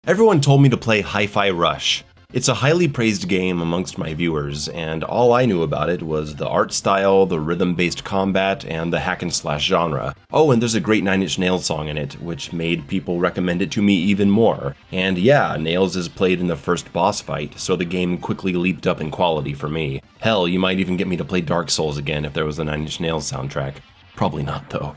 Everyone told me to play Hi-Fi Rush. It's a highly praised game amongst my viewers, and all I knew about it was the art style, the rhythm-based combat, and the hack-and-slash genre. Oh, and there's a great Nine Inch Nails song in it, which made people recommend it to me even more. And yeah, Nails is played in the first boss fight, so the game quickly leaped up in quality for me. Hell, you might even get me to play Dark Souls again if there was a Nine Inch Nails soundtrack. Probably not, though.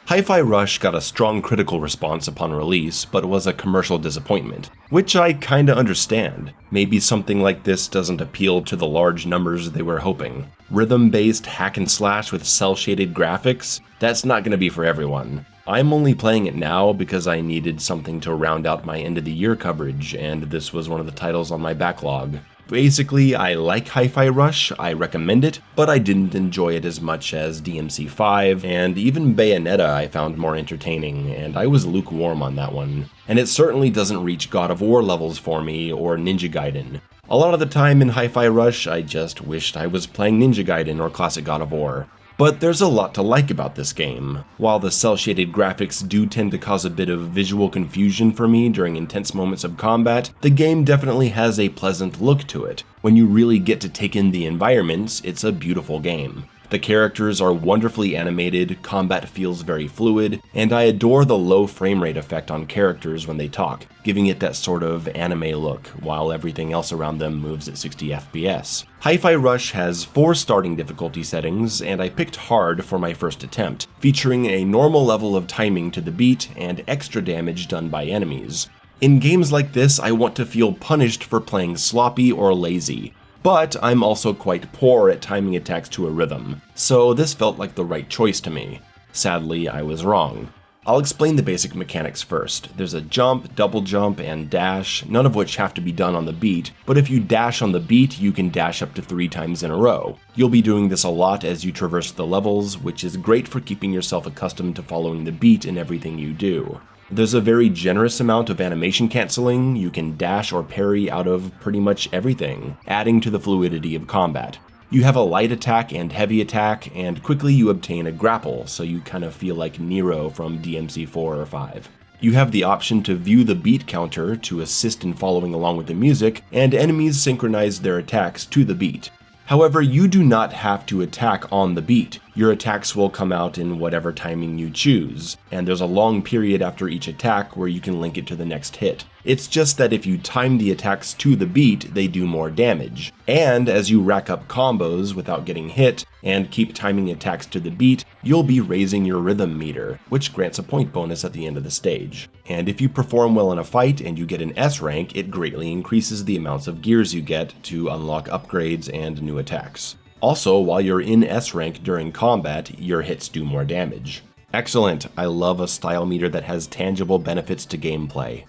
Hi-Fi Rush got a strong critical response upon release, but was a commercial disappointment, which I kinda understand. Maybe something like this doesn't appeal to the large numbers they were hoping. Rhythm-based hack and slash with cel-shaded graphics? That's not gonna be for everyone. I'm only playing it now because I needed something to round out my end-of-the-year coverage, and this was one of the titles on my backlog. Basically, I like Hi-Fi Rush, I recommend it, but I didn't enjoy it as much as DMC5, and even Bayonetta I found more entertaining, and I was lukewarm on that one. And it certainly doesn't reach God of War levels for me, or Ninja Gaiden. A lot of the time in Hi-Fi Rush, I just wished I was playing Ninja Gaiden or classic God of War. But there's a lot to like about this game. While the cel-shaded graphics do tend to cause a bit of visual confusion for me during intense moments of combat, the game definitely has a pleasant look to it. When you really get to take in the environments, it's a beautiful game. The characters are wonderfully animated, combat feels very fluid, and I adore the low frame rate effect on characters when they talk, giving it that sort of anime look, while everything else around them moves at 60 FPS. Hi-Fi Rush has 4 starting difficulty settings, and I picked hard for my first attempt, featuring a normal level of timing to the beat and extra damage done by enemies. In games like this, I want to feel punished for playing sloppy or lazy. But I'm also quite poor at timing attacks to a rhythm, so this felt like the right choice to me. Sadly, I was wrong. I'll explain the basic mechanics first. There's a jump, double jump, and dash, none of which have to be done on the beat, but if you dash on the beat, you can dash up to 3 times in a row. You'll be doing this a lot as you traverse the levels, which is great for keeping yourself accustomed to following the beat in everything you do. There's a very generous amount of animation canceling. You can dash or parry out of pretty much everything, adding to the fluidity of combat. You have a light attack and heavy attack, and quickly you obtain a grapple, so you kind of feel like Nero from DMC4 or 5. You have the option to view the beat counter to assist in following along with the music, and enemies synchronize their attacks to the beat. However, you do not have to attack on the beat. Your attacks will come out in whatever timing you choose, and there's a long period after each attack where you can link it to the next hit. It's just that if you time the attacks to the beat, they do more damage. And as you rack up combos without getting hit, and keep timing attacks to the beat, you'll be raising your rhythm meter, which grants a point bonus at the end of the stage. And if you perform well in a fight and you get an S rank, it greatly increases the amounts of gears you get to unlock upgrades and new attacks. Also, while you're in S rank during combat, your hits do more damage. Excellent, I love a style meter that has tangible benefits to gameplay.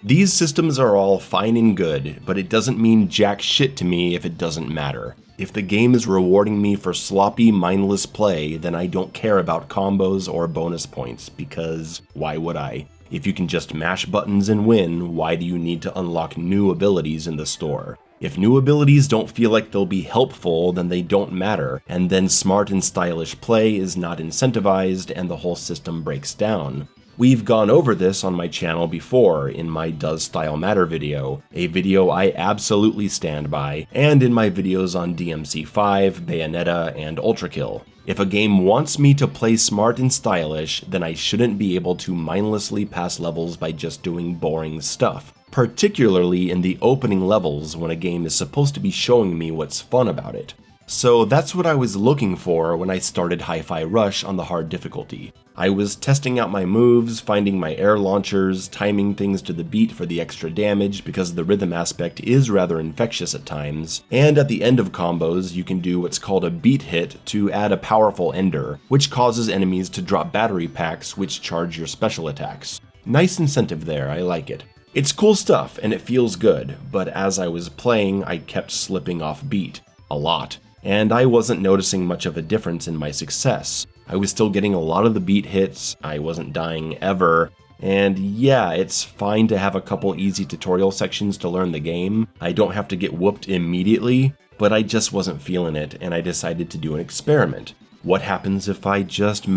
These systems are all fine and good, but it doesn't mean jack shit to me if it doesn't matter. If the game is rewarding me for sloppy, mindless play, then I don't care about combos or bonus points, because why would I? If you can just mash buttons and win, why do you need to unlock new abilities in the store? If new abilities don't feel like they'll be helpful, then they don't matter, and then smart and stylish play is not incentivized and the whole system breaks down. We've gone over this on my channel before in my Does Style Matter video, a video I absolutely stand by, and in my videos on DMC5, Bayonetta, and Ultrakill. If a game wants me to play smart and stylish, then I shouldn't be able to mindlessly pass levels by just doing boring stuff, particularly in the opening levels when a game is supposed to be showing me what's fun about it. So that's what I was looking for when I started Hi-Fi Rush on the hard difficulty. I was testing out my moves, finding my air launchers, timing things to the beat for the extra damage because the rhythm aspect is rather infectious at times, and at the end of combos you can do what's called a beat hit to add a powerful ender, which causes enemies to drop battery packs which charge your special attacks. Nice incentive there, I like it. It's cool stuff and it feels good, but as I was playing I kept slipping off beat. A lot. And I wasn't noticing much of a difference in my success. I was still getting a lot of the beat hits, I wasn't dying ever, and yeah, it's fine to have a couple easy tutorial sections to learn the game. I don't have to get whooped immediately, but I just wasn't feeling it and I decided to do an experiment. What happens if I just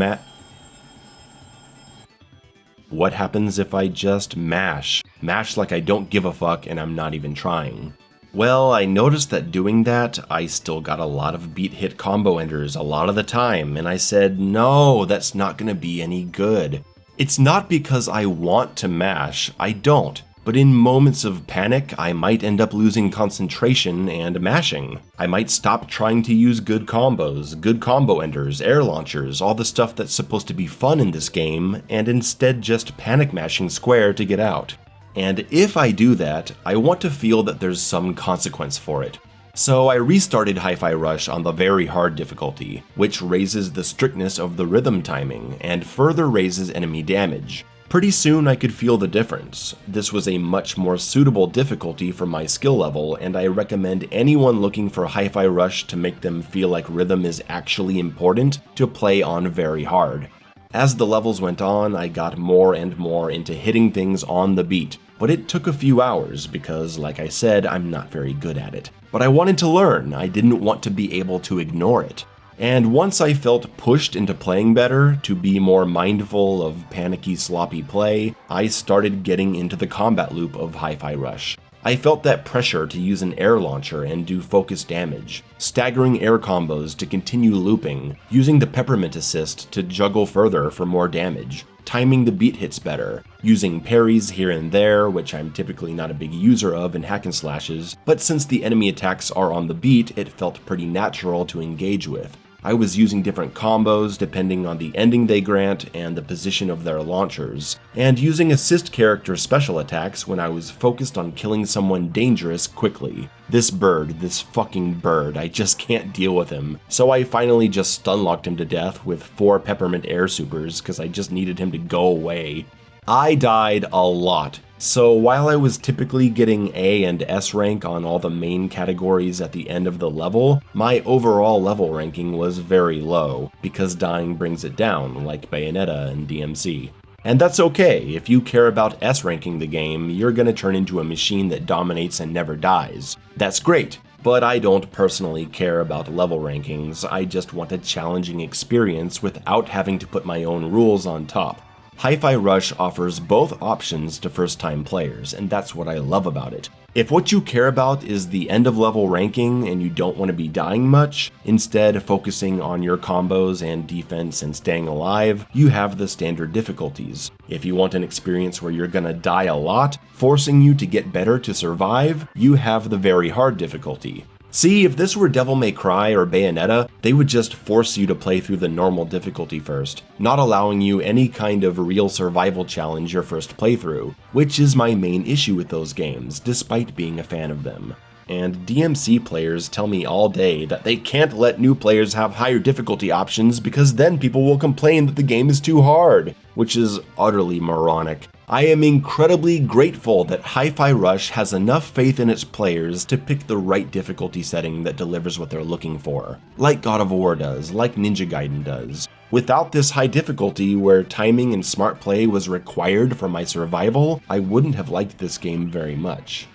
What happens if I just mash? Mash like I don't give a fuck and I'm not even trying. Well, I noticed that doing that, I still got a lot of beat hit combo enders a lot of the time, and I said, no, that's not gonna be any good. It's not because I want to mash, I don't. But in moments of panic, I might end up losing concentration and mashing. I might stop trying to use good combos, good combo enders, air launchers, all the stuff that's supposed to be fun in this game, and instead just panic mashing square to get out. And if I do that, I want to feel that there's some consequence for it. So I restarted Hi-Fi Rush on the very hard difficulty, which raises the strictness of the rhythm timing and further raises enemy damage. Pretty soon I could feel the difference. This was a much more suitable difficulty for my skill level, and I recommend anyone looking for Hi-Fi Rush to make them feel like rhythm is actually important to play on very hard. As the levels went on, I got more and more into hitting things on the beat, but it took a few hours because, like I said, I'm not very good at it. But I wanted to learn, I didn't want to be able to ignore it. And once I felt pushed into playing better, to be more mindful of panicky, sloppy play, I started getting into the combat loop of Hi-Fi Rush. I felt that pressure to use an air launcher and do focused damage, staggering air combos to continue looping, using the peppermint assist to juggle further for more damage, timing the beat hits better, using parries here and there, which I'm typically not a big user of in hack and slashes, but since the enemy attacks are on the beat, it felt pretty natural to engage with. I was using different combos depending on the ending they grant and the position of their launchers, and using assist character special attacks when I was focused on killing someone dangerous quickly. This fucking bird, I just can't deal with him, so I finally just stunlocked him to death with 4 peppermint air supers because I just needed him to go away. I died a lot. So while I was typically getting A and S rank on all the main categories at the end of the level, my overall level ranking was very low, because dying brings it down, like Bayonetta and DMC. And that's okay, if you care about S ranking the game, you're gonna turn into a machine that dominates and never dies. That's great, but I don't personally care about level rankings, I just want a challenging experience without having to put my own rules on top. Hi-Fi Rush offers both options to first-time players, and that's what I love about it. If what you care about is the end-of-level ranking and you don't want to be dying much, instead focusing on your combos and defense and staying alive, you have the standard difficulties. If you want an experience where you're gonna die a lot, forcing you to get better to survive, you have the very hard difficulty. See, if this were Devil May Cry or Bayonetta, they would just force you to play through the normal difficulty first, not allowing you any kind of real survival challenge your first playthrough, which is my main issue with those games, despite being a fan of them. And DMC players tell me all day that they can't let new players have higher difficulty options because then people will complain that the game is too hard, which is utterly moronic. I am incredibly grateful that Hi-Fi Rush has enough faith in its players to pick the right difficulty setting that delivers what they're looking for, like God of War does, like Ninja Gaiden does. Without this high difficulty, where timing and smart play was required for my survival, I wouldn't have liked this game very much.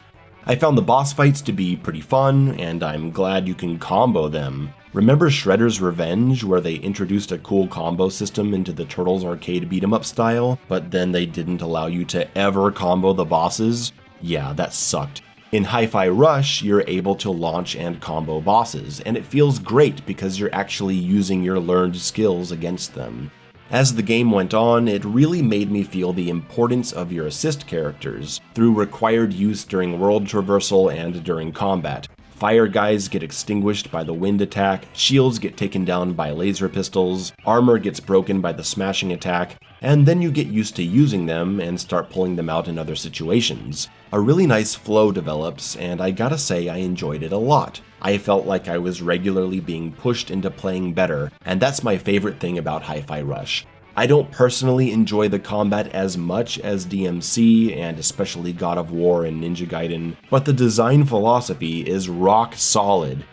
I found the boss fights to be pretty fun, and I'm glad you can combo them. Remember Shredder's Revenge, where they introduced a cool combo system into the Turtles arcade beat-em-up style, but then they didn't allow you to ever combo the bosses? Yeah, that sucked. In Hi-Fi Rush, you're able to launch and combo bosses, and it feels great because you're actually using your learned skills against them. As the game went on, it really made me feel the importance of your assist characters, through required use during world traversal and during combat. Fire guys get extinguished by the wind attack, shields get taken down by laser pistols, armor gets broken by the smashing attack, and then you get used to using them and start pulling them out in other situations. A really nice flow develops, and I gotta say I enjoyed it a lot. I felt like I was regularly being pushed into playing better, and that's my favorite thing about Hi-Fi Rush. I don't personally enjoy the combat as much as DMC, and especially God of War and Ninja Gaiden, but the design philosophy is rock solid.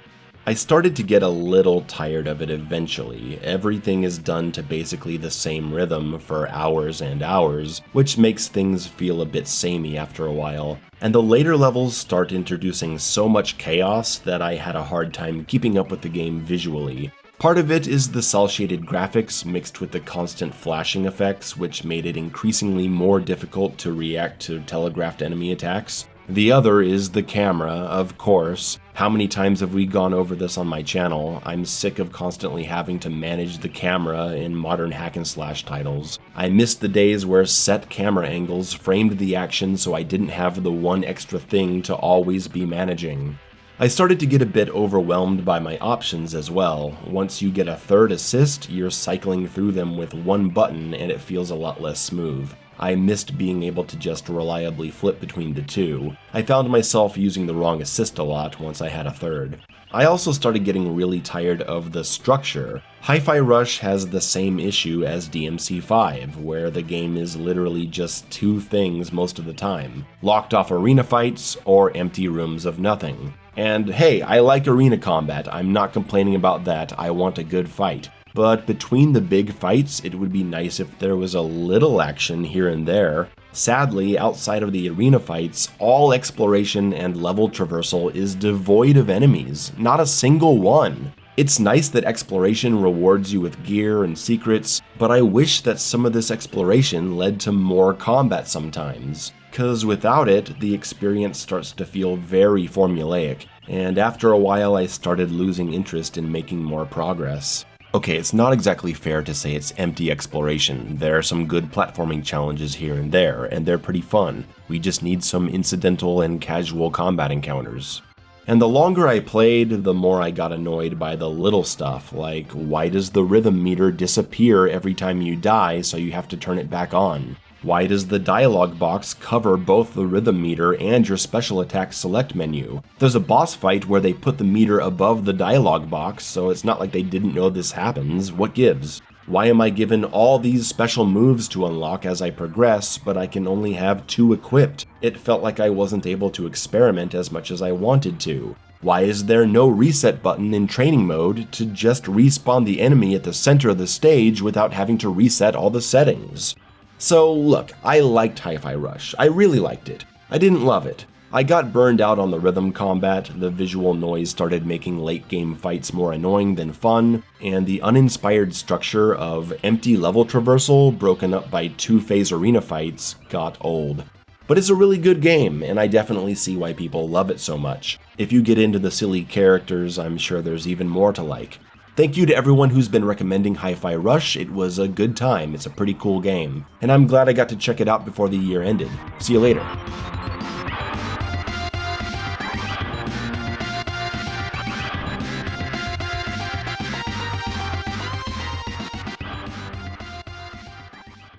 I started to get a little tired of it eventually. Everything is done to basically the same rhythm for hours and hours, which makes things feel a bit samey after a while. And the later levels start introducing so much chaos that I had a hard time keeping up with the game visually. Part of it is the cel-shaded graphics mixed with the constant flashing effects, which made it increasingly more difficult to react to telegraphed enemy attacks. The other is the camera, of course. How many times have we gone over this on my channel? I'm sick of constantly having to manage the camera in modern hack-and-slash titles. I miss the days where set camera angles framed the action so I didn't have the one extra thing to always be managing. I started to get a bit overwhelmed by my options as well. Once you get a third assist, you're cycling through them with one button and it feels a lot less smooth. I missed being able to just reliably flip between the two. I found myself using the wrong assist a lot once I had a third. I also started getting really tired of the structure. Hi-Fi Rush has the same issue as DMC5, where the game is literally just two things most of the time: locked off arena fights or empty rooms of nothing. And hey, I like arena combat, I'm not complaining about that, I want a good fight. But between the big fights, it would be nice if there was a little action here and there. Sadly, outside of the arena fights, all exploration and level traversal is devoid of enemies, not a single one. It's nice that exploration rewards you with gear and secrets, but I wish that some of this exploration led to more combat sometimes. Cause without it, the experience starts to feel very formulaic, and after a while I started losing interest in making more progress. Okay, it's not exactly fair to say it's empty exploration. There are some good platforming challenges here and there, and they're pretty fun. We just need some incidental and casual combat encounters. And the longer I played, the more I got annoyed by the little stuff, like why does the rhythm meter disappear every time you die so you have to turn it back on? Why does the dialogue box cover both the rhythm meter and your special attack select menu? There's a boss fight where they put the meter above the dialogue box, so it's not like they didn't know this happens. What gives? Why am I given all these special moves to unlock as I progress, but I can only have 2 equipped? It felt like I wasn't able to experiment as much as I wanted to. Why is there no reset button in training mode to just respawn the enemy at the center of the stage without having to reset all the settings? So look, I liked Hi-Fi Rush. I really liked it. I didn't love it. I got burned out on the rhythm combat, the visual noise started making late game fights more annoying than fun, and the uninspired structure of empty level traversal broken up by 2-phase arena fights got old. But it's a really good game, and I definitely see why people love it so much. If you get into the silly characters, I'm sure there's even more to like. Thank you to everyone who's been recommending Hi-Fi Rush. It was a good time, it's a pretty cool game, and I'm glad I got to check it out before the year ended. See you later.